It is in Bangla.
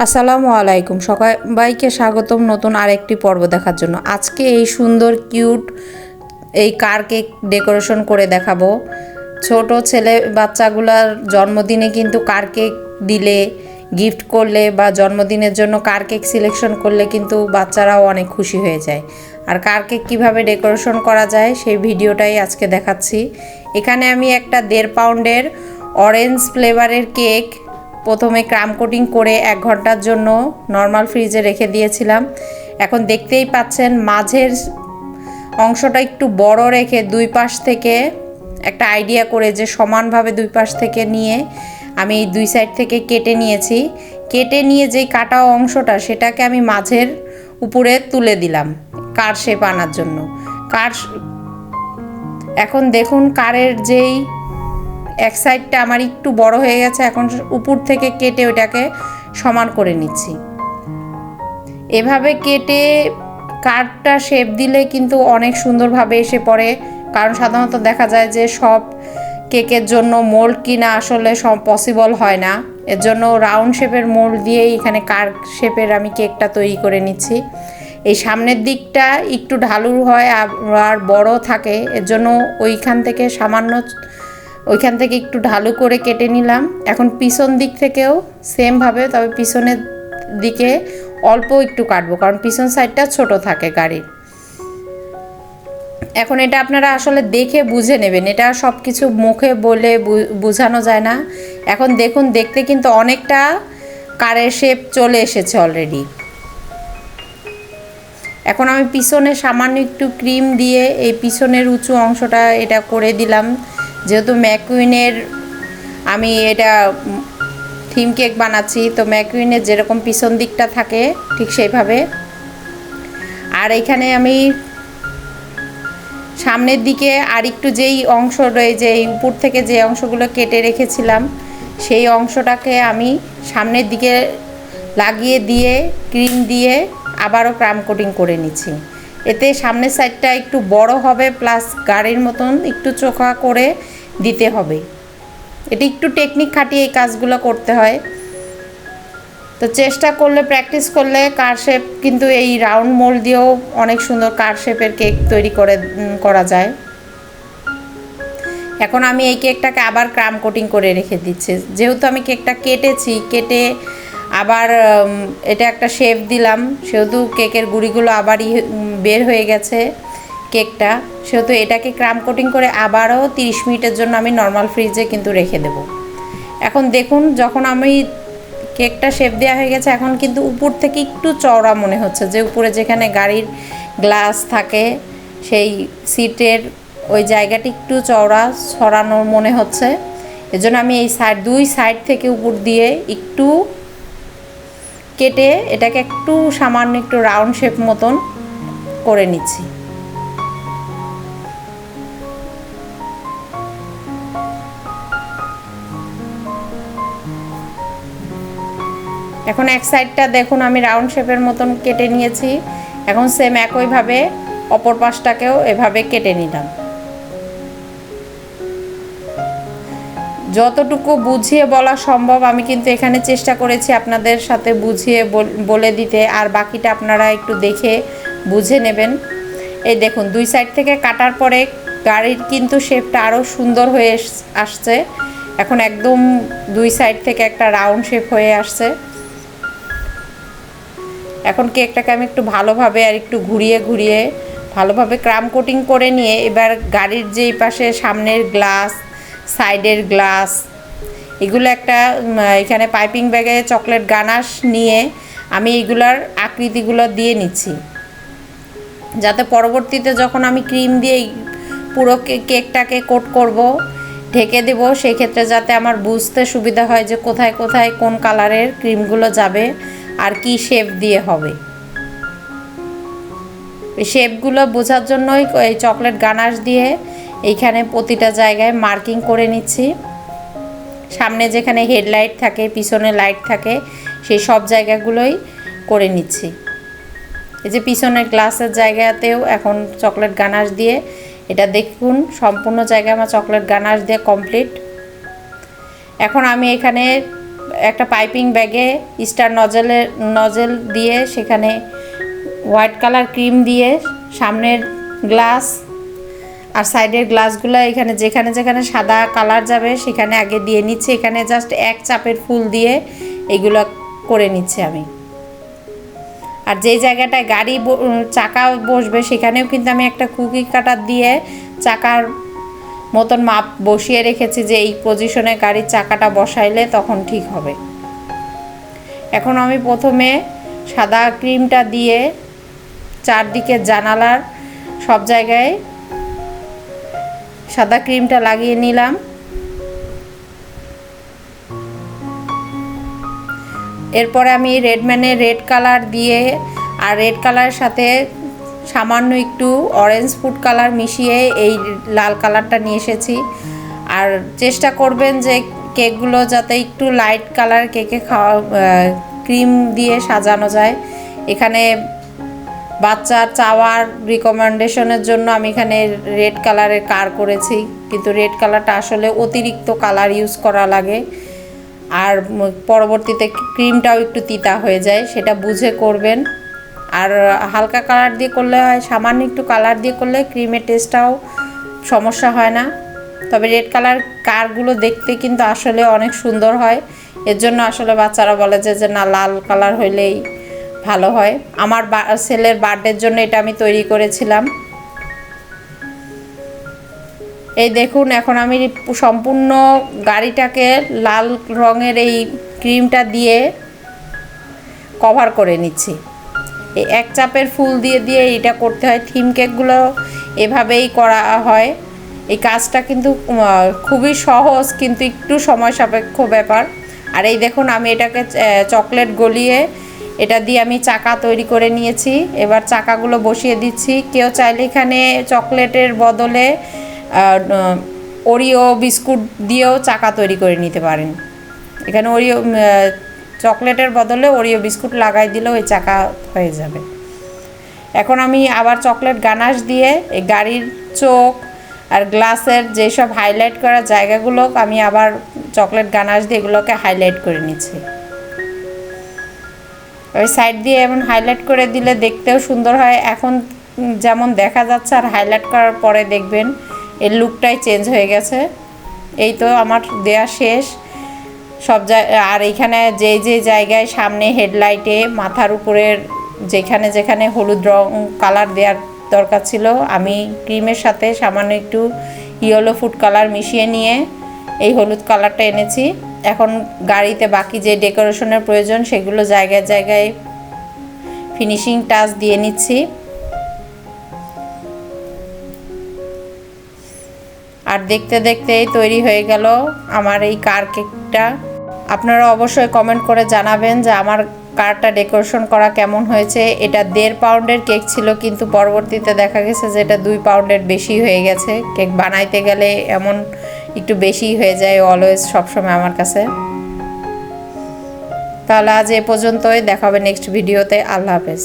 আসসালামু আলাইকুম, সবাইকে স্বাগতম নতুন আরেকটি পর্ব দেখার জন্য। আজকে এই সুন্দর কিউট এই কার কেক ডেকোরেশন করে দেখাবো। ছোট ছেলে বাচ্চাগুলার জন্মদিনে কিন্তু কার কেক দিলে, গিফট করলে বা জন্মদিনের জন্য কার কেক সিলেকশন করলে কিন্তু বাচ্চারাও অনেক খুশি হয়ে যায়। আর কার কেক কীভাবে ডেকোরেশন করা যায় সেই ভিডিওটাই আজকে দেখাচ্ছি। এখানে আমি একটা 1.5 পাউন্ডের অরেঞ্জ ফ্লেভারের কেক প্রথমে ক্রাম কোটিং করে 1 ঘন্টার জন্য নর্মাল ফ্রিজে রেখে দিয়েছিলাম। এখন দেখতেই পাচ্ছেন মাঝের অংশটা একটু বড় রেখে দুই পাশ থেকে একটা আইডিয়া করে যে সমানভাবে দুই পাশ থেকে নিয়ে আমি দুই সাইড থেকে কেটে নিয়েছি। কেটে নিয়ে যেই কাটা অংশটা সেটাকে আমি মাঝের উপরে তুলে দিলাম কার শেপ আনার জন্য। এখন দেখুন কারের যেই এক সাইডটা আমার একটু বড় হয়ে গেছে, এখন উপর থেকে কেটে ওটাকে সমান করে নিচ্ছি। এভাবে কেটে কার্ডটা শেপ দিলে কিন্তু অনেক সুন্দরভাবে এসে পড়ে, কারণ সাধারণত দেখা যায় যে সব কেকের জন্য মোল্ড কিনা আসলে সব পসিবল হয় না। এর জন্য রাউন্ড শেপের মোল্ড দিয়েই এখানে কার শেপের আমি কেকটা তৈরি করে নিচ্ছি। এই সামনের দিকটা একটু ঢালু হয় আর বড় থাকে, এর জন্য ওইখান থেকে একটু ঢালু করে কেটে নিলাম। এখন পিছন দিক থেকেও সেমভাবে, তবে পিছনের দিকে অল্প একটু কাটবো, কারণ পিছন সাইডটা ছোট থাকে গাড়ির। এখন এটা আপনারা আসলে দেখে বুঝে নেবেন, এটা সব কিছু মুখে বলে বোঝানো যায় না। এখন দেখুন দেখতে কিন্তু অনেকটা কারের শেপ চলে এসেছে অলরেডি। এখন আমি পিছনে সামান্য একটু ক্রিম দিয়ে এই পিছনের উঁচু অংশটা এটা করে দিলাম, যেহেতু ম্যাকুইনের আমি এটা থিম কেক বানাচ্ছি, তো ম্যাকুইনের যেরকম পিছন দিকটা থাকে ঠিক সেইভাবে। আর এখানে আমি সামনের দিকে আর একটু যেই অংশ রয়েছে, এই উপর থেকে যে অংশগুলো কেটে রেখেছিলাম সেই অংশটাকে আমি সামনের দিকে লাগিয়ে দিয়ে ক্রিম দিয়ে আবারও ক্রাম কোটিং করে নিচ্ছি। এতে সামনের সাইডটা একটু বড় হবে, প্লাস গাড়ির মতন একটু চোখা করে দিতে হবে। এটা একটু টেকনিক খাটিয়ে এই কাজগুলো করতে হয়। তো চেষ্টা করলে, প্র্যাকটিস করলে কার শেপ কিন্তু এই রাউন্ড মোল্ড দিয়েও অনেক সুন্দর কার শেপের কেক তৈরি করা যায়। এখন আমি এই কেকটাকে আবার ক্রাম কোটিং করে রেখে দিচ্ছি। যেহেতু আমি কেকটা কেটে আবার এটা একটা শেপ দিলাম, সেহেতু কেকের গুঁড়িগুলো আবারই বের হয়ে গেছে কেকটা, সেহেতু এটাকে ক্রাম কোটিং করে আবারও 30 মিনিটের জন্য আমি নর্মাল ফ্রিজে কিন্তু রেখে দেব। এখন দেখুন যখন আমি কেকটা শেপ দেওয়া হয়ে গেছে, এখন কিন্তু উপর থেকে একটু চওড়া মনে হচ্ছে, যে উপরে যেখানে গাড়ির গ্লাস থাকে সেই সিটের ওই জায়গাটি একটু চওড়া ছড়ানো মনে হচ্ছে। এজন্য আমি এই দুই সাইড থেকে উপর দিয়ে একটু কেটে এটাকে একটু সামান্য একটু রাউন্ড শেপ মতন করে নিচ্ছি। এখন এক সাইডটা দেখুন আমি রাউন্ড শেপের মতন কেটে নিয়েছি। এখন সেম একইভাবে অপর পাশটাকেও এভাবে কেটে নিলাম। যতটুকু বুঝিয়ে বলা সম্ভব আমি কিন্তু এখানে চেষ্টা করেছি আপনাদের সাথে বুঝিয়ে বলে দিতে, আর বাকিটা আপনারা একটু দেখে বুঝে নেবেন। এই দেখুন দুই সাইড থেকে কাটার পরে গাড়ির কিন্তু শেপটা আরও সুন্দর হয়ে আসছে। এখন একদম দুই সাইড থেকে একটা রাউন্ড শেপ হয়ে আসছে। এখন কেকটাকে আমি একটু ভালোভাবে আর একটু ঘুরিয়ে ভালোভাবে ক্রাম কোটিং করে নিয়ে এবার গাড়ির যেই পাশে সামনের গ্লাস, সাইডের গ্লাস, এগুলো একটা এখানে পাইপিং ব্যাগে চকলেট গানাশ নিয়ে আমি এইগুলার আকৃতিগুলো দিয়ে নিচ্ছি, যাতে পরবর্তীতে যখন আমি ক্রিম দিয়ে পুরো কেকটাকে কোট করব, ঢেকে দেব, সেই ক্ষেত্রে যাতে আমার বুঝতে সুবিধা হয় যে কোথায় কোথায় কোন কালারের ক্রিমগুলো যাবে আর কি শেপ দিয়ে হবে। এই শেপগুলো বোঝার জন্যই এই চকলেট গানাশ দিয়ে এইখানে প্রতিটা জায়গায় মার্কিং করে নিচ্ছি। সামনে যেখানে হেডলাইট থাকে, পিছনে লাইট থাকে, সেই সব জায়গাগুলোই করে নিচ্ছি। এই যে পিছনের গ্লাসের জায়গাতেও এখন চকলেট গানাশ দিয়ে, এটা দেখুন সম্পূর্ণ জায়গায় আমার চকলেট গানাশ দিয়ে কমপ্লিট। এখন আমি এখানে একটা পাইপিং ব্যাগে স্টার নজেল দিয়ে সেখানে হোয়াইট কালার ক্রিম দিয়ে সামনের গ্লাস আর সাইডের গ্লাসগুলো এখানে যেখানে যেখানে সাদা কালার যাবে সেখানে আগে দিয়ে নিচ্ছি। এখানে জাস্ট এক চাপের ফুল দিয়ে এগুলো করে নিচ্ছি আমি। আর যেই জায়গাটায় গাড়ি চাকা বসবে সেখানেও কিন্তু আমি একটা কুকি কাটার দিয়ে চাকার মতন মাপ বসিয়ে রেখেছি যে এই পজিশনে গাড়ির চাকাটা বসাইলে তখন ঠিক হবে। এখন আমি প্রথমে সাদা ক্রিমটা দিয়ে চারদিকে জানালার সব জায়গায় সাদা ক্রিমটা লাগিয়ে নিলাম। এরপরে আমি রেডম্যানের রেড কালার দিয়ে আর রেড কালারের সাথে সামান্য একটু অরেঞ্জ ফুড কালার মিশিয়ে এই লাল কালারটা নিয়ে এসেছি। আর চেষ্টা করবেন যে কেকগুলো যাতে একটু লাইট কালার কেকে ক্রিম দিয়ে সাজানো যায়। এখানে বাচ্চার চাওয়ার রিকমেন্ডেশনের জন্য আমি এখানে রেড কালারের কার করেছি, কিন্তু রেড কালারটা আসলে অতিরিক্ত কালার ইউজ করা লাগে আর পরবর্তীতে ক্রিমটাও একটু তিতা হয়ে যায়, সেটা বুঝে করবেন। আর হালকা কালার দিয়ে করলে হয়, সামান্য একটু কালার দিয়ে করলে ক্রিমের টেস্টটাও সমস্যা হয় না। তবে রেড কালার কারগুলো দেখতে কিন্তু আসলে অনেক সুন্দর হয়, এর জন্য আসলে বাচ্চারা বলে যে না লাল কালার হইলেই ভালো হয়। আমার ছেলের বার্থডের জন্য এটা আমি তৈরি করেছিলাম। এই দেখুন এখন আমি সম্পূর্ণ গাড়িটাকে লাল রঙের এই ক্রিমটা দিয়ে কভার করে নিচ্ছি। এই এক চাপের ফুল দিয়ে দিয়ে এটা করতে হয়। থিম কেকগুলো এভাবেই করা হয়। এই কাজটা কিন্তু খুবই সহজ, কিন্তু একটু সময় সাপেক্ষ ব্যাপার। আর এই দেখুন আমি এটাকে চকলেট গলিয়ে এটা দিয়ে আমি চাকা তৈরি করে নিয়েছি। এবার চাকাগুলো বসিয়ে দিচ্ছি। কেউ চাইলে এখানে চকলেটের বদলে ওরিও বিস্কুট দিয়েও চাকা তৈরি করে নিতে পারেন। এখানে ওরিও চকলেটের বদলে ওরিও বিস্কুট লাগাই দিলেও এই চাকা হয়ে যাবে। এখন আমি আবার চকলেট গানাশ দিয়ে এই গাড়ির চোখ আর গ্লাসের যেসব হাইলাইট করা জায়গাগুলো আমি আবার চকলেট গানাশ দিয়ে এগুলোকে হাইলাইট করে নিচ্ছি। ওই সাইড দিয়ে এমন হাইলাইট করে দিলে দেখতেও সুন্দর হয়। এখন যেমন দেখা যাচ্ছে আর হাইলাইট করার পরে দেখবেন এর লুকটাই চেঞ্জ হয়ে গেছে। এই তো আমার দেয়া শেষ সব আর এইখানে যে জায়গায় সামনে হেডলাইটে মাথার উপরের যেখানে যেখানে হলুদ রং কালার দেওয়ার দরকার ছিল আমি ক্রিমের সাথে সামান্য একটু ইয়েলো ফুড কালার মিশিয়ে নিয়ে এই হলুদ কালারটা এনেছি। এখন গাড়িতে বাকি যে ডেকোরেশনের প্রয়োজন সেগুলো জায়গায় জায়গায় ফিনিশিং টাচ দিয়ে নিচ্ছি। আর দেখতে দেখতেই তৈরি হয়ে গেল আমার এই কার কেকটা। আপনারা অবশ্যই কমেন্ট করে জানাবেন যে আমার কারটা ডেকোরেশন করা কেমন হয়েছে। এটা 1.5 পাউন্ডের কেক ছিল, কিন্তু পরবর্তীতে দেখা গেছে যে এটা 2 পাউন্ডের বেশি হয়ে গেছে। কেক বানাইতে গেলে এমন একটু বেশি হয়ে যায় অলওয়েজ, সবসময় আমার কাছে। তাহলে আজ এ পর্যন্তই, দেখা হবে নেক্সট ভিডিওতে। আল্লাহ হাফেজ।